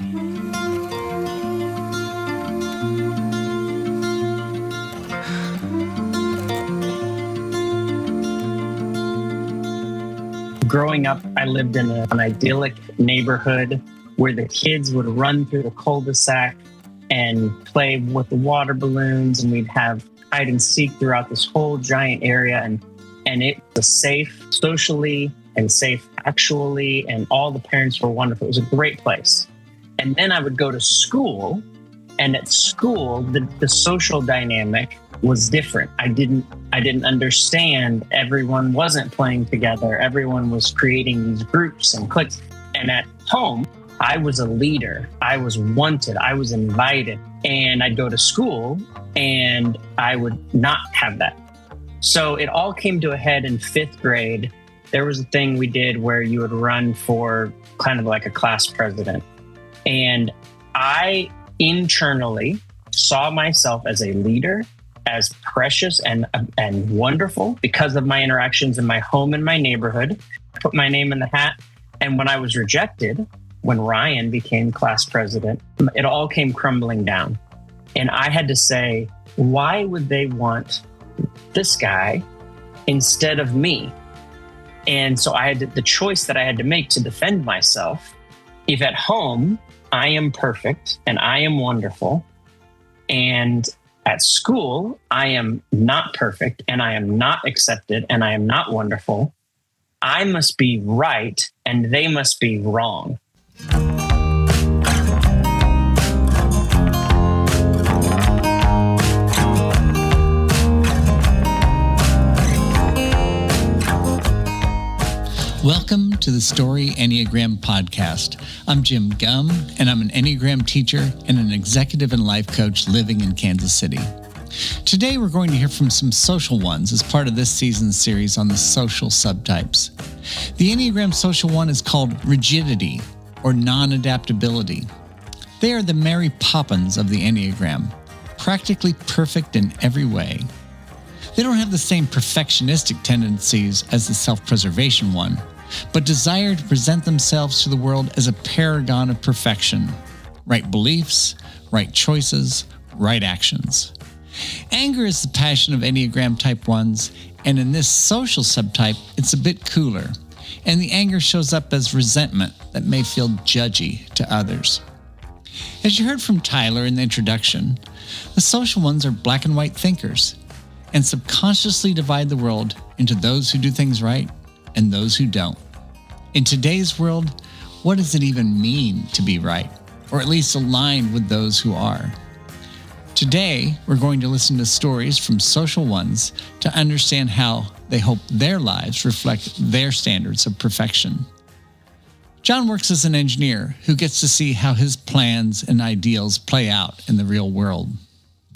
Growing up, I lived in an idyllic neighborhood where the kids would run through the cul-de-sac and play with the water balloons, and we'd have hide and seek throughout this whole giant area. And it was safe socially and safe actually, and all the parents were wonderful. It was a great place. And then I would go to school, and at school, the social dynamic was different. I didn't understand. Everyone wasn't playing together. Everyone was creating these groups and cliques. And at home, I was a leader. I was wanted. I was invited. And I'd go to school and I would not have that. So it all came to a head in fifth grade. There was a thing we did where you would run for kind of like a class president. And I internally saw myself as a leader, as precious and wonderful because of my interactions in my home and my neighborhood. I put my name in the hat. And when I was rejected, when Ryan became class president, it all came crumbling down. And I had to say, why would they want this guy instead of me? And so I had the choice that I had to make to defend myself. If at home, I am perfect and I am wonderful, and at school, I am not perfect and I am not accepted and I am not wonderful, I must be right and they must be wrong. Welcome to the Story Enneagram podcast. I'm Jim Gum, and I'm an Enneagram teacher and an executive and life coach living in Kansas City. Today, we're going to hear from some social ones as part of this season's series on the social subtypes. The Enneagram social one is called rigidity or non-adaptability. They are the Mary Poppins of the Enneagram, practically perfect in every way. They don't have the same perfectionistic tendencies as the self-preservation one, but desire to present themselves to the world as a paragon of perfection. Right beliefs, right choices, right actions. Anger is the passion of Enneagram Type 1s, and in this social subtype, it's a bit cooler. And the anger shows up as resentment that may feel judgy to others. As you heard from Tyler in the introduction, the social ones are black and white thinkers and subconsciously divide the world into those who do things right and those who don't. In today's world, what does it even mean to be right, or at least aligned with those who are? Today, we're going to listen to stories from social ones to understand how they hope their lives reflect their standards of perfection. John works as an engineer who gets to see how his plans and ideals play out in the real world.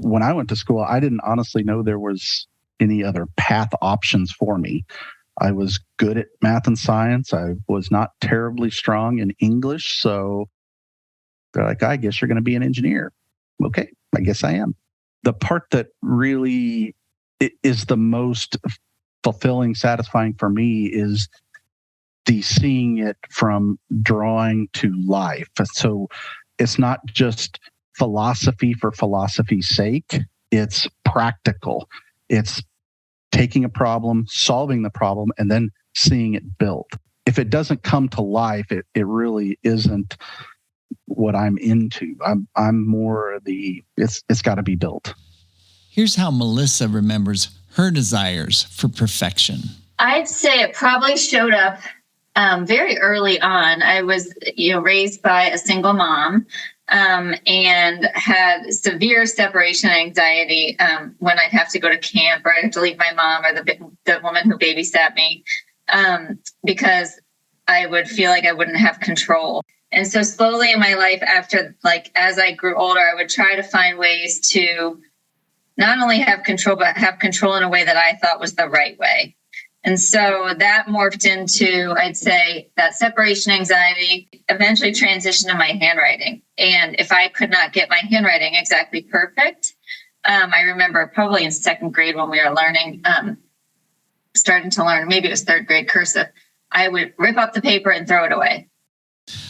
When I went to school, I didn't honestly know there was any other path options for me. I was good at math and science. I was not terribly strong in English. So they're like, I guess you're going to be an engineer. Okay, I guess I am. The part that really is the most fulfilling, satisfying for me is the seeing it from drawing to life. So it's not just philosophy for philosophy's sake. It's practical. It's taking a problem, solving the problem, and then seeing it built. If it doesn't come to life, it really isn't what I'm into. I'm more it's got to be built. Here's how Melissa remembers her desires for perfection. I'd say it probably showed up very early on. I was, raised by a single mom and had severe separation anxiety when I'd have to go to camp or I'd have to leave my mom or the woman who babysat me because I would feel like I wouldn't have control. And so slowly in my life as I grew older, I would try to find ways to not only have control, but have control in a way that I thought was the right way. And so that morphed into, I'd say, that separation anxiety eventually transitioned to my handwriting. And if I could not get my handwriting exactly perfect, I remember probably in second grade when we were learning, starting to learn, maybe it was third grade cursive, I would rip up the paper and throw it away.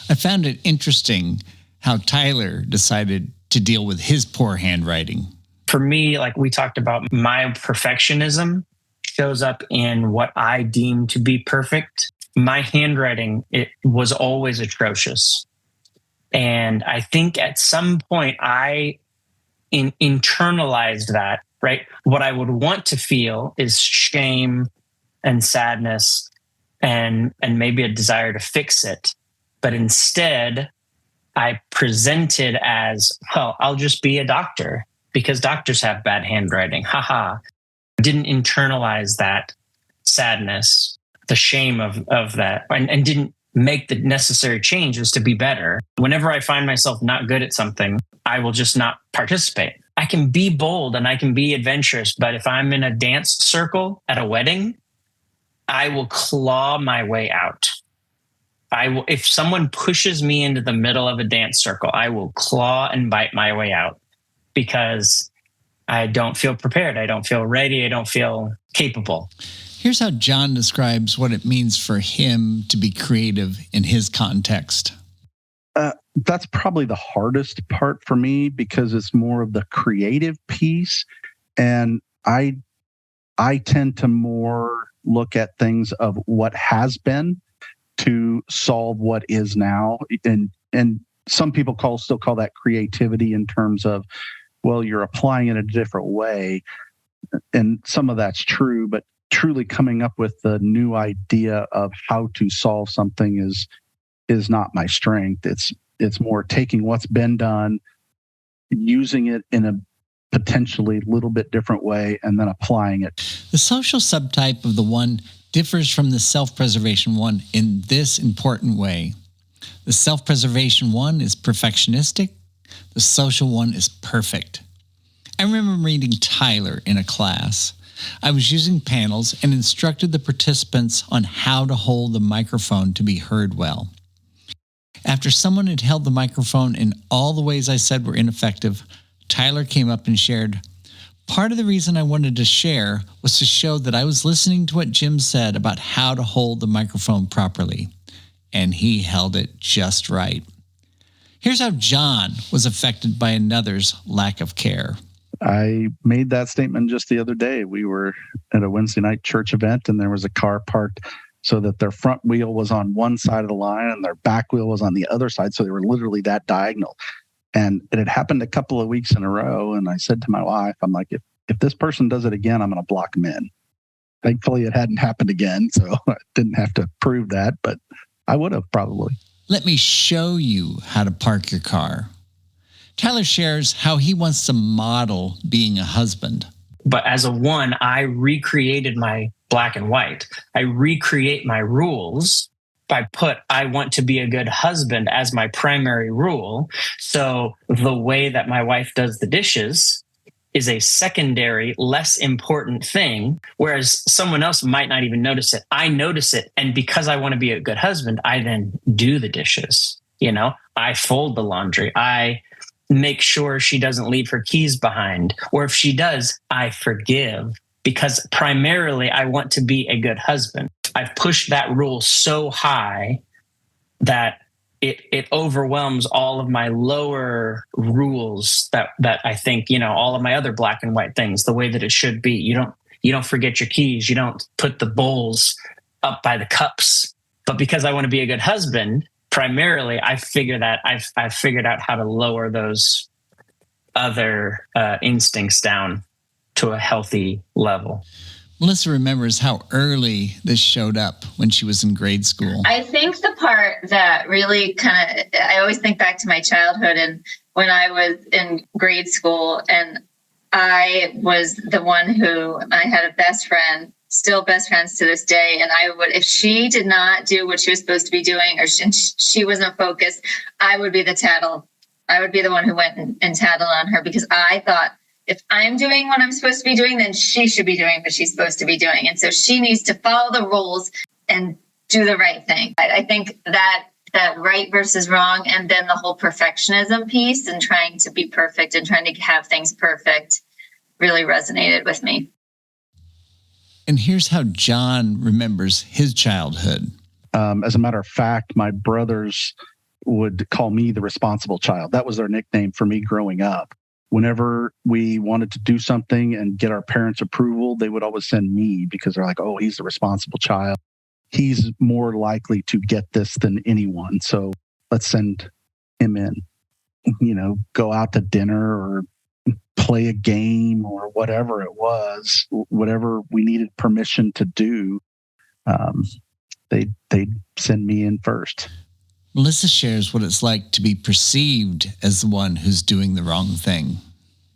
I found it interesting how Tyler decided to deal with his poor handwriting. For me, like we talked about, my perfectionism shows up in what I deem to be perfect. My handwriting, it was always atrocious. And I think at some point I internalized that, right? What I would want to feel is shame and sadness and maybe a desire to fix it. But instead, I presented as, well, I'll just be a doctor because doctors have bad handwriting. Haha. Didn't internalize that sadness, the shame of that, and didn't make the necessary changes to be better. Whenever I find myself not good at something, I will just not participate. I can be bold and I can be adventurous, but if I'm in a dance circle at a wedding, I will claw my way out. If someone pushes me into the middle of a dance circle, I will claw and bite my way out because I don't feel prepared. I don't feel ready. I don't feel capable. Here's how John describes what it means for him to be creative in his context. That's probably the hardest part for me because it's more of the creative piece. And I tend to more look at things of what has been to solve what is now. And some people still call that creativity in terms of, well, you're applying it a different way. And some of that's true, but truly coming up with the new idea of how to solve something is not my strength. It's more taking what's been done, using it in a potentially little bit different way, and then applying it. The social subtype of the one differs from the self-preservation one in this important way. The self-preservation one is perfectionistic. The social one is perfect. I remember reading Tyler in a class. I was using panels and instructed the participants on how to hold the microphone to be heard well. After someone had held the microphone in all the ways I said were ineffective, Tyler came up and shared, "Part of the reason I wanted to share was to show that I was listening to what Jim said about how to hold the microphone properly." And he held it just right. Here's how John was affected by another's lack of care. I made that statement just the other day. We were at a Wednesday night church event and there was a car parked so that their front wheel was on one side of the line and their back wheel was on the other side. So they were literally that diagonal. And it had happened a couple of weeks in a row. And I said to my wife, I'm like, if this person does it again, I'm going to block them in. Thankfully, it hadn't happened again. So I didn't have to prove that, but I would have probably. Let me show you how to park your car. Tyler shares how he wants to model being a husband. But as a one, I recreated my black and white. I recreate my rules. I want to be a good husband as my primary rule. So the way that my wife does the dishes is a secondary, less important thing, whereas someone else might not even notice it. I notice it. And because I want to be a good husband, I then do the dishes. I fold the laundry. I make sure she doesn't leave her keys behind. Or if she does, I forgive because primarily I want to be a good husband. I've pushed that rule so high that it overwhelms all of my lower rules that I think, all of my other black and white things, the way that it should be. You don't forget your keys. You don't put the bowls up by the cups. But because I want to be a good husband, primarily, I've figured out how to lower those other instincts down to a healthy level. Melissa remembers how early this showed up when she was in grade school. I think the part that really I always think back to my childhood and when I was in grade school and I was the one who I had a best friend, still best friends to this day. And I would, if she did not do what she was supposed to be doing or she wasn't focused, I would be the tattle. I would be the one who went and tattled on her because I thought, if I'm doing what I'm supposed to be doing, then she should be doing what she's supposed to be doing. And so she needs to follow the rules and do the right thing. I think that right versus wrong, and then the whole perfectionism piece and trying to be perfect and trying to have things perfect really resonated with me. And here's how John remembers his childhood. As a matter of fact, my brothers would call me the responsible child. That was their nickname for me growing up. Whenever we wanted to do something and get our parents' approval, they would always send me because they're like, oh, he's the responsible child. He's more likely to get this than anyone. So let's send him in, go out to dinner or play a game or whatever it was, whatever we needed permission to do. They'd send me in first. Melissa shares what it's like to be perceived as the one who's doing the wrong thing.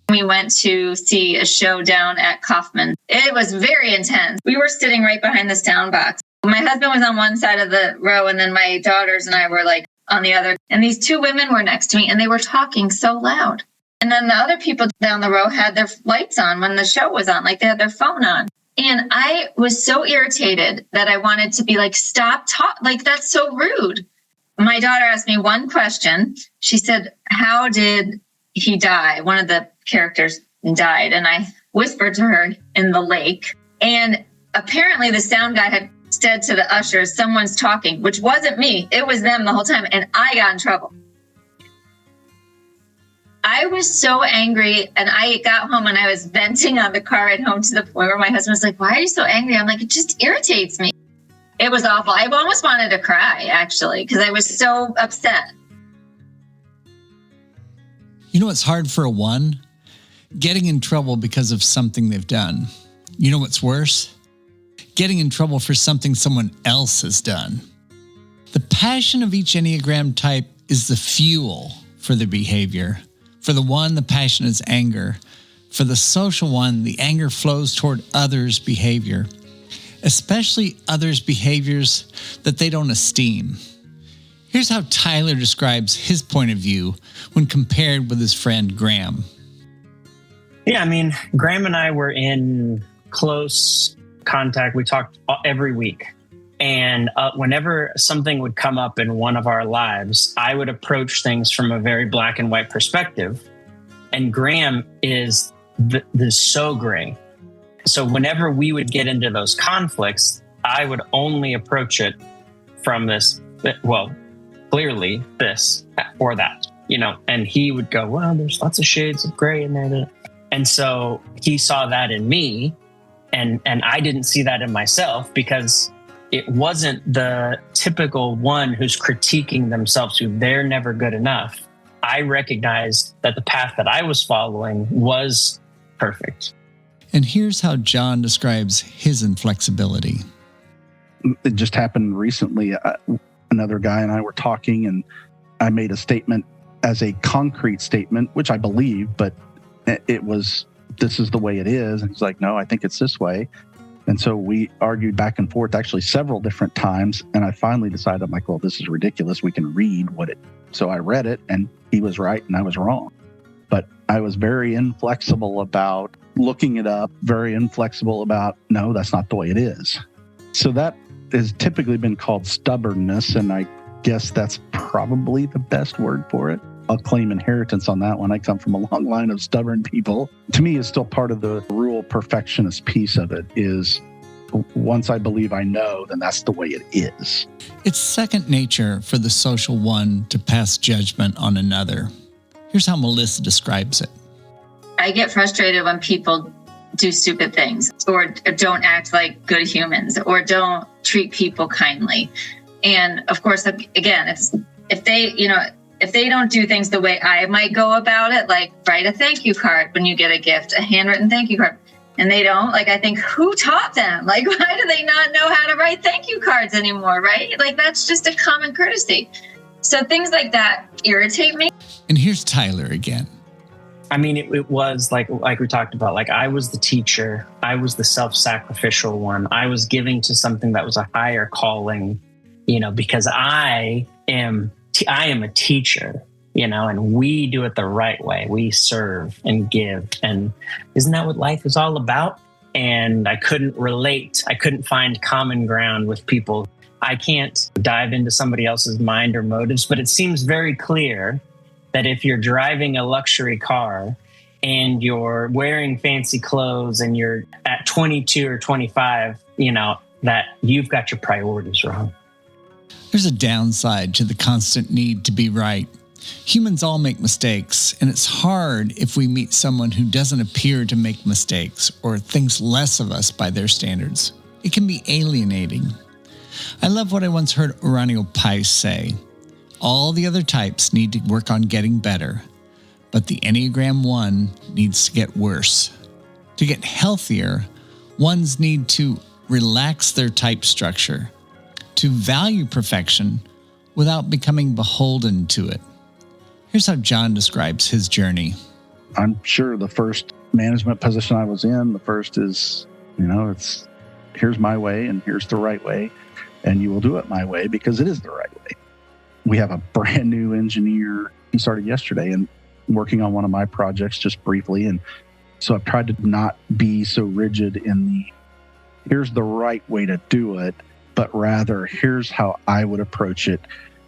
We went to see a show down at Kaufman. It was very intense. We were sitting right behind the sound box. My husband was on one side of the row, and then my daughters and I were like on the other. And these two women were next to me, and they were talking so loud. And then the other people down the row had their lights on when the show was on, like they had their phone on. And I was so irritated that I wanted to be like, stop talk. Like, that's so rude. My daughter asked me one question. She said, how did he die? One of the characters died. And I whispered to her, in the lake. And apparently the sound guy had said to the ushers, someone's talking, which wasn't me. It was them the whole time. And I got in trouble. I was so angry, and I got home and I was venting on the car ride home to the point where my husband was like, why are you so angry? I'm like, it just irritates me. It was awful. I almost wanted to cry, actually, because I was so upset. You know what's hard for a one? Getting in trouble because of something they've done. You know what's worse? Getting in trouble for something someone else has done. The passion of each Enneagram type is the fuel for their behavior. For the one, the passion is anger. For the social one, the anger flows toward others' behavior, especially others' behaviors that they don't esteem. Here's how Tyler describes his point of view when compared with his friend Graham. Yeah, I mean, Graham and I were in close contact. We talked every week. And whenever something would come up in one of our lives, I would approach things from a very black and white perspective. And Graham is so gray. So whenever we would get into those conflicts, I would only approach it from this, well, clearly this or that, and he would go, well, there's lots of shades of gray in there. And so he saw that in me, and I didn't see that in myself because it wasn't the typical one who's critiquing themselves, who they're never good enough. I recognized that the path that I was following was perfect. And here's how John describes his inflexibility. It just happened recently. Another guy and I were talking, and I made a statement as a concrete statement, which I believe, but it was, this is the way it is. And he's like, no, I think it's this way. And so we argued back and forth actually several different times. And I finally decided, I'm like, well, this is ridiculous. We can read what it. So I read it, and he was right and I was wrong. But I was very inflexible about looking it up, very inflexible about, no, that's not the way it is. So that has typically been called stubbornness. And I guess that's probably the best word for it. I'll claim inheritance on that one. I come from a long line of stubborn people. To me, it's still part of the rural perfectionist piece of it is once I believe I know, then that's the way it is. It's second nature for the social one to pass judgment on another. Here's how Melissa describes it. I get frustrated when people do stupid things or don't act like good humans or don't treat people kindly. And of course, again, if they don't do things the way I might go about it, like write a thank you card when you get a gift, a handwritten thank you card, and they don't, like, I think, who taught them? Like, why do they not know how to write thank you cards anymore, right? Like, that's just a common courtesy. So things like that irritate me. And here's Tyler again. I mean, it was like we talked about, like I was the teacher. I was the self-sacrificial one. I was giving to something that was a higher calling, because I am a teacher, and we do it the right way. We serve and give. And isn't that what life is all about? And I couldn't relate. I couldn't find common ground with people. I can't dive into somebody else's mind or motives, but it seems very clear that if you're driving a luxury car and you're wearing fancy clothes and you're at 22 or 25, that you've got your priorities wrong. There's a downside to the constant need to be right. Humans all make mistakes, and it's hard if we meet someone who doesn't appear to make mistakes or thinks less of us by their standards. It can be alienating. I love what I once heard Oronio Pice say. All the other types need to work on getting better, but the Enneagram 1 needs to get worse. To get healthier, ones need to relax their type structure, to value perfection without becoming beholden to it. Here's how John describes his journey. I'm sure the first management position I was in, the first is, it's here's my way and here's the right way, and you will do it my way because it is the right way. We have a brand new engineer. He started yesterday and working on one of my projects just briefly. And so I've tried to not be so rigid in the here's the right way to do it, but rather here's how I would approach it.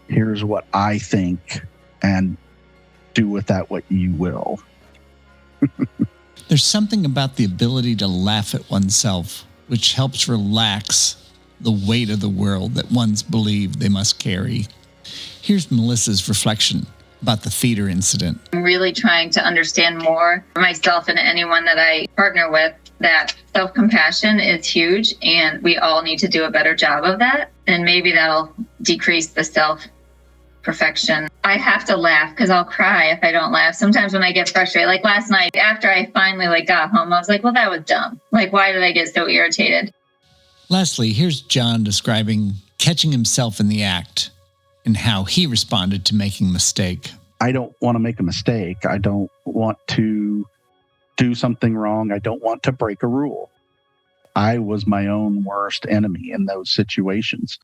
Here's what I think, and do with that what you will. There's something about the ability to laugh at oneself, which helps relax the weight of the world that ones believe they must carry. Here's Melissa's reflection about the theater incident. I'm really trying to understand more for myself and anyone that I partner with that self-compassion is huge, and we all need to do a better job of that. And maybe that'll decrease the self-perfection. I have to laugh because I'll cry if I don't laugh. Sometimes when I get frustrated, like last night, after I finally got home, I was like, well, that was dumb. Why did I get so irritated? Lastly, here's John describing catching himself in the act and how he responded to making a mistake. I don't want to make a mistake. I don't want to do something wrong. I don't want to break a rule. I was my own worst enemy in those situations.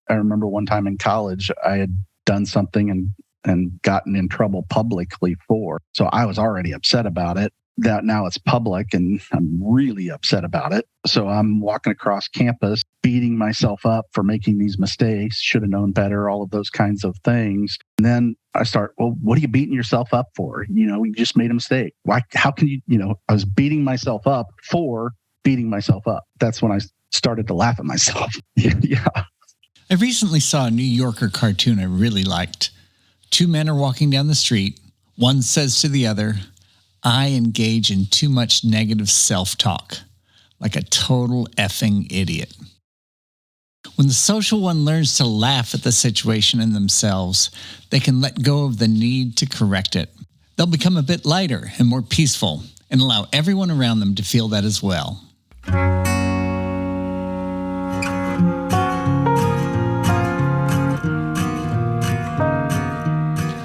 I remember one time in college, I had done something and gotten in trouble publicly for. So I was already upset about it. That now it's public and I'm really upset about it. So I'm walking across campus, beating myself up for making these mistakes, should have known better, all of those kinds of things. And then I start, well, what are you beating yourself up for? You just made a mistake. Why? How can you, I was beating myself up for beating myself up. That's when I started to laugh at myself. Yeah. I recently saw a New Yorker cartoon I really liked. Two men are walking down the street. One says to the other, I engage in too much negative self-talk, like a total effing idiot. When the social one learns to laugh at the situation and themselves, they can let go of the need to correct it. They'll become a bit lighter and more peaceful and allow everyone around them to feel that as well.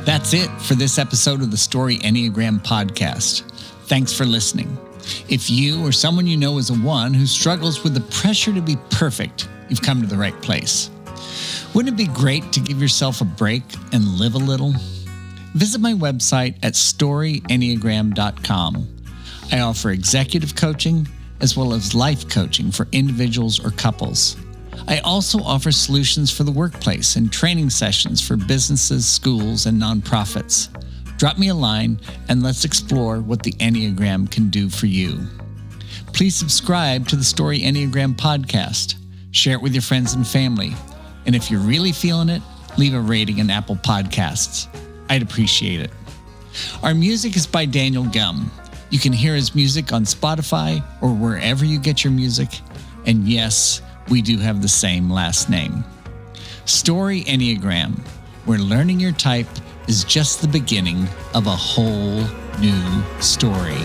That's it for this episode of the Story Enneagram podcast. Thanks for listening. If you or someone you know is a 1 who struggles with the pressure to be perfect, you've come to the right place. Wouldn't it be great to give yourself a break and live a little? Visit my website at storyenneagram.com. I offer executive coaching as well as life coaching for individuals or couples. I also offer solutions for the workplace and training sessions for businesses, schools, and nonprofits. Drop me a line and let's explore what the Enneagram can do for you. Please subscribe to the Story Enneagram podcast. Share it with your friends and family. And if you're really feeling it, leave a rating in Apple Podcasts. I'd appreciate it. Our music is by Daniel Gum. You can hear his music on Spotify or wherever you get your music. And yes, we do have the same last name. Story Enneagram, where learning your type is just the beginning of a whole new story.